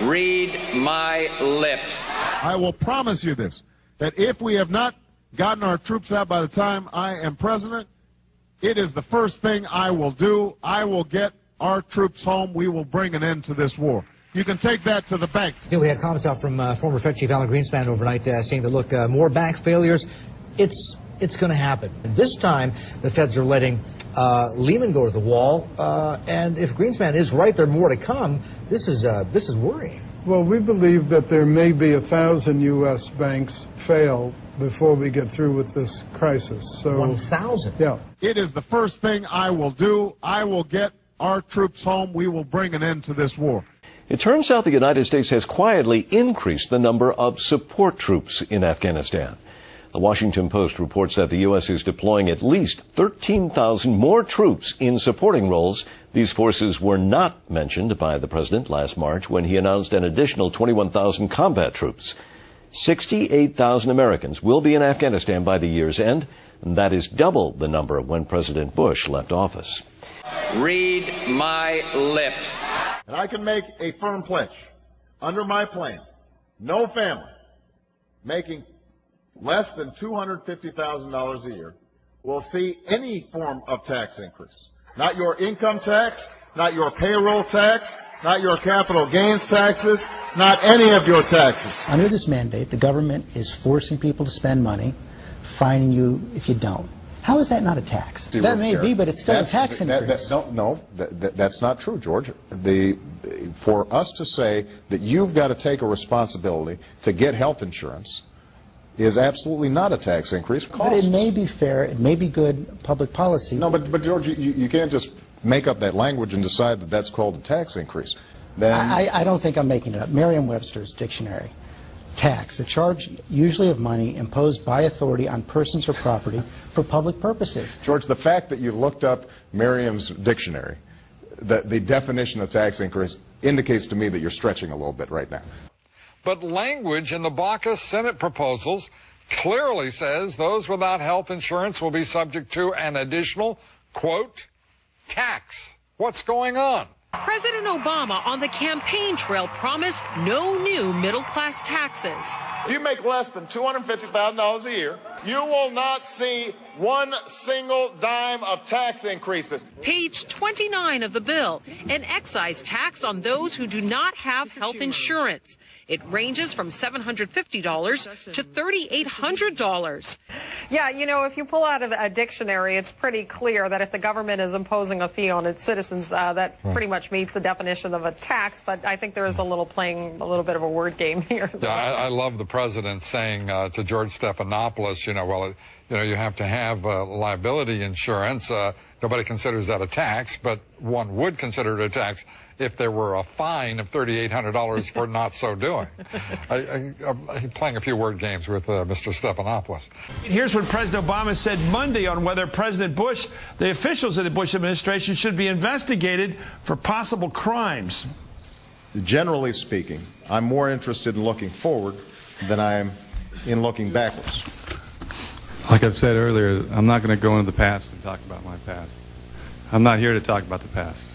Read my lips. I will promise you this, that if we have not gotten our troops out by the time I am president, it is the first thing I will do. I will get our troops home. We will bring an end to this war. You can take that to the bank. You know, we had comments out from former Fed Chief Alan Greenspan overnight saying that, look, more bank failures, it's going to happen. And this time, the Feds are letting Lehman go to the wall. And if Greenspan is right, there are more to come. This is worrying. Well, we believe that there may be 1,000 U.S. banks fail before we get through with this crisis. So 1,000? Yeah. It is the first thing I will do. I will get our troops home. We will bring an end to this war. It turns out the United States has quietly increased the number of support troops in Afghanistan. The Washington Post reports that the U.S. is deploying at least 13,000 more troops in supporting roles. These forces were not mentioned by the president last March when he announced an additional 21,000 combat troops. 68,000 Americans will be in Afghanistan by the year's end, and that is double the number when President Bush left office. Read my lips. And I can make a firm pledge. Under my plan, no family making less than $250,000 a year will see any form of tax increase. Not your income tax, not your payroll tax, not your capital gains taxes, not any of your taxes. Under this mandate, the government is forcing people to spend money, fining you if you don't. How is that not a tax? That may be, but it's still a tax increase. That's not true, George. For us to say that you've got to take a responsibility to get health insurance is absolutely not a tax increase. But it may be fair, it may be good public policy. No, but George, you can't just make up that language and decide that that's called a tax increase. Then I don't think I'm making it up. Merriam-Webster's dictionary. Tax, a charge usually of money imposed by authority on persons or property for public purposes. George, the fact that you looked up Merriam's dictionary, the definition of tax increase, indicates to me that you're stretching a little bit right now. But language in the Baucus Senate proposals clearly says those without health insurance will be subject to an additional, quote, tax. What's going on? President Obama on the campaign trail promised no new middle-class taxes. If you make less than $250,000 a year, you will not see one single dime of tax increases. Page 29 of the bill, an excise tax on those who do not have health insurance. It ranges from $750 to $3,800. Yeah, you know, if you pull out of a dictionary, it's pretty clear that if the government is imposing a fee on its citizens, that pretty much meets the definition of a tax. But I think there is playing a little bit of a word game here. Yeah, I love the president saying to George Stephanopoulos, you have to have liability insurance. Nobody considers that a tax, but one would consider it a tax if there were a fine of $3,800 for not so doing. I'm playing a few word games with Mr. Stephanopoulos. Here's what President Obama said Monday on whether President Bush, the officials of the Bush administration, should be investigated for possible crimes. Generally speaking, I'm more interested in looking forward than I am in looking backwards. Like I've said earlier, I'm not going to go into the past and talk about my past. I'm not here to talk about the past.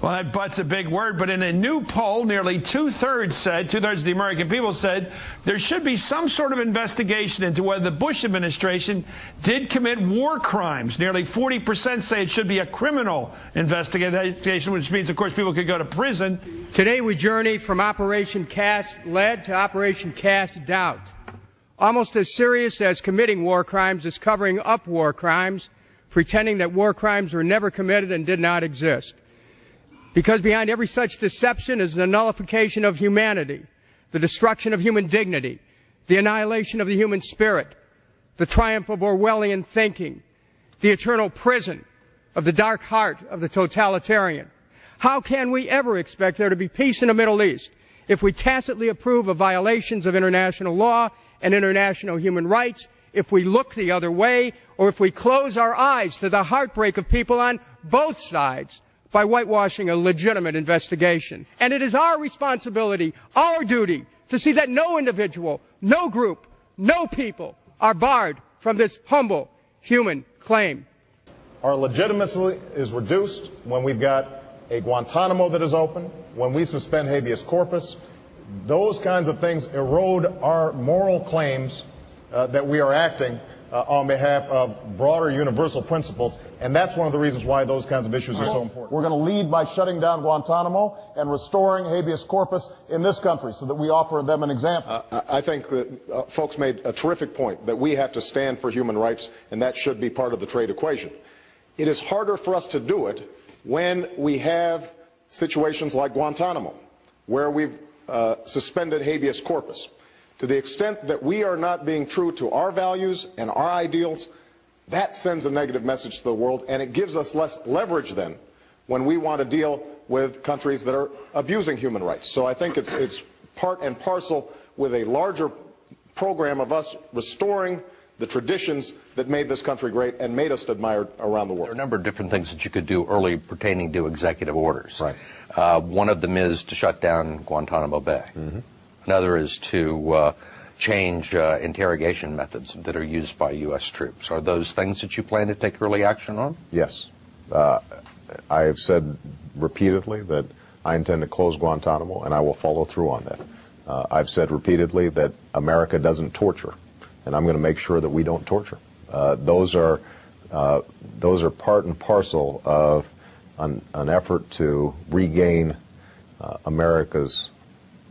Well, that but's a big word, but in a new poll, nearly two-thirds of the American people said there should be some sort of investigation into whether the Bush administration did commit war crimes. Nearly 40% say it should be a criminal investigation, which means, of course, people could go to prison. Today we journey from Operation Cast Lead to Operation Cast Doubt. Almost as serious as committing war crimes is covering up war crimes, pretending that war crimes were never committed and did not exist. Because behind every such deception is the nullification of humanity, the destruction of human dignity, the annihilation of the human spirit, the triumph of Orwellian thinking, the eternal prison of the dark heart of the totalitarian. How can we ever expect there to be peace in the Middle East if we tacitly approve of violations of international law and international human rights, if we look the other way, or if we close our eyes to the heartbreak of people on both sides by whitewashing a legitimate investigation? And it is our responsibility, our duty, to see that no individual, no group, no people are barred from this humble human claim. Our legitimacy is reduced when we've got a Guantanamo that is open, when we suspend habeas corpus, those kinds of things erode our moral claims that we are acting on behalf of broader universal principles, and that's one of the reasons why those kinds of issues are so important. We're going to lead by shutting down Guantanamo and restoring habeas corpus in this country so that we offer them an example. I think that folks made a terrific point that we have to stand for human rights, and that should be part of the trade equation. It is harder for us to do it when we have situations like Guantanamo, where we've suspended habeas corpus. To the extent that we are not being true to our values and our ideals, that sends a negative message to the world, and it gives us less leverage then when we want to deal with countries that are abusing human rights. So I think it's part and parcel with a larger program of us restoring the traditions that made this country great and made us admired around the world. There are a number of different things that you could do early pertaining to executive orders. Right. One of them is to shut down Guantanamo Bay. Mm-hmm. Another is to change interrogation methods that are used by U.S. troops. Are those things that you plan to take early action on? Yes. I have said repeatedly that I intend to close Guantanamo, and I will follow through on that. I've said repeatedly that America doesn't torture, and I'm going to make sure that we don't torture. Those are part and parcel of an effort to regain America's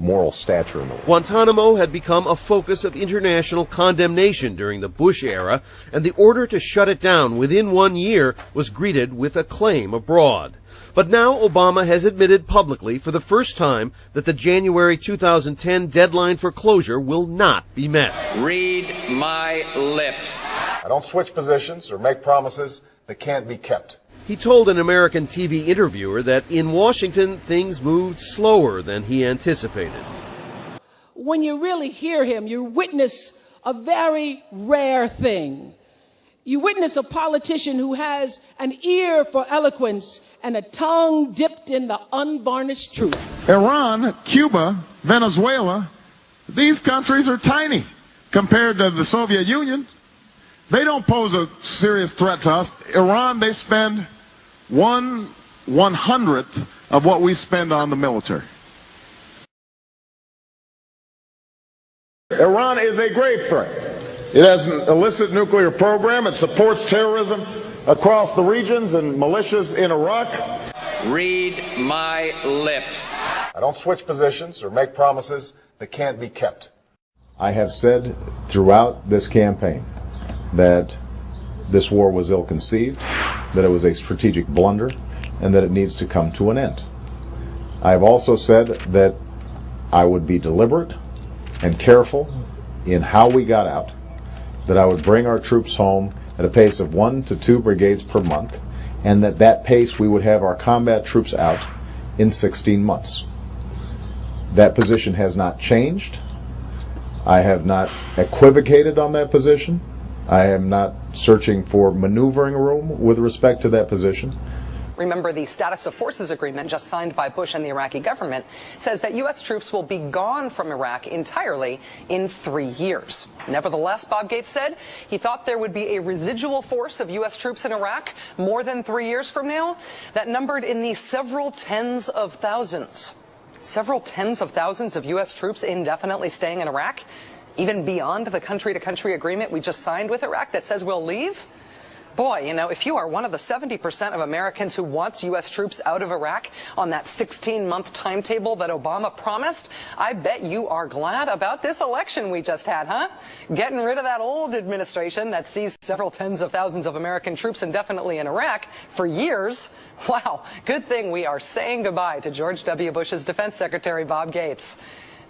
moral stature in the world. Guantanamo had become a focus of international condemnation during the Bush era, and the order to shut it down within 1 year was greeted with acclaim abroad. But now Obama has admitted publicly for the first time that the January 2010 deadline for closure will not be met. Read my lips. I don't switch positions or make promises that can't be kept. He told an American TV interviewer that in Washington, things moved slower than he anticipated. When you really hear him, you witness a very rare thing. You witness a politician who has an ear for eloquence and a tongue dipped in the unvarnished truth. Iran, Cuba, Venezuela, these countries are tiny compared to the Soviet Union. They don't pose a serious threat to us. Iran, they spend 1/100th of what we spend on the military. Iran is a grave threat. It has an illicit nuclear program. It supports terrorism across the regions and militias in Iraq. Read my lips. I don't switch positions or make promises that can't be kept. I have said throughout this campaign that this war was ill-conceived, that it was a strategic blunder, and that it needs to come to an end. I have also said that I would be deliberate and careful in how we got out, that I would bring our troops home at a pace of 1 to 2 brigades per month, and that pace we would have our combat troops out in 16 months. That position has not changed. I have not equivocated on that position. I am not searching for maneuvering room with respect to that position. Remember, the Status of Forces Agreement just signed by Bush and the Iraqi government says that U.S. troops will be gone from Iraq entirely in 3 years. Nevertheless, Bob Gates said he thought there would be a residual force of U.S. troops in Iraq more than 3 years from now that numbered in the several tens of thousands. Several tens of thousands of U.S. troops indefinitely staying in Iraq, even beyond the country-to-country agreement we just signed with Iraq that says we'll leave? Boy, you know, if you are one of the 70% of Americans who wants U.S. troops out of Iraq on that 16-month timetable that Obama promised, I bet you are glad about this election we just had, huh? Getting rid of that old administration that sees several tens of thousands of American troops indefinitely in Iraq for years. Wow, good thing we are saying goodbye to George W. Bush's Defense Secretary, Bob Gates.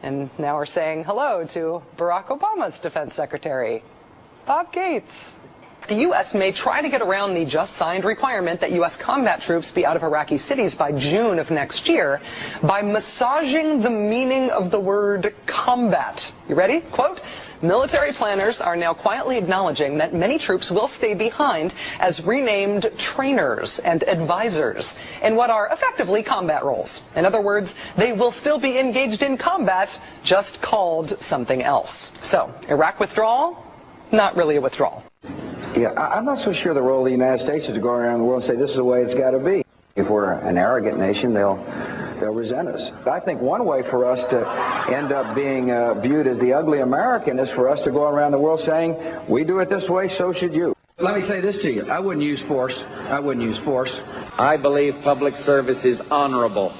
And now we're saying hello to Barack Obama's Defense Secretary, Bob Gates. The U.S. may try to get around the just signed requirement that U.S. combat troops be out of Iraqi cities by June of next year by massaging the meaning of the word combat. You ready? Quote, military planners are now quietly acknowledging that many troops will stay behind as renamed trainers and advisors in what are effectively combat roles. In other words, they will still be engaged in combat, just called something else. So, Iraq withdrawal? Not really a withdrawal. Yeah, I'm not so sure the role of the United States is to go around the world and say this is the way it's got to be. If we're an arrogant nation, they'll resent us. I think one way for us to end up being viewed as the ugly American is for us to go around the world saying, we do it this way, so should you. Let me say this to you. I wouldn't use force. I wouldn't use force. I believe public service is honorable.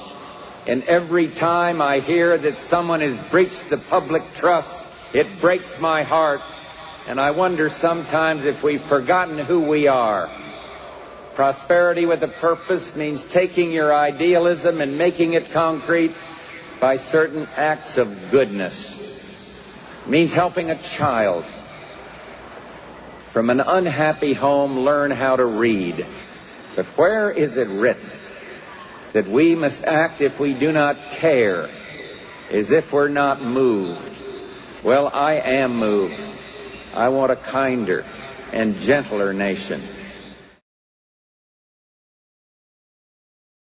And every time I hear that someone has breached the public trust, it breaks my heart. And I wonder sometimes if we've forgotten who we are. Prosperity with a purpose means taking your idealism and making it concrete by certain acts of goodness. It means helping a child from an unhappy home learn how to read. But where is it written that we must act if we do not care, as if we're not moved? Well, I am moved. I want a kinder and gentler nation.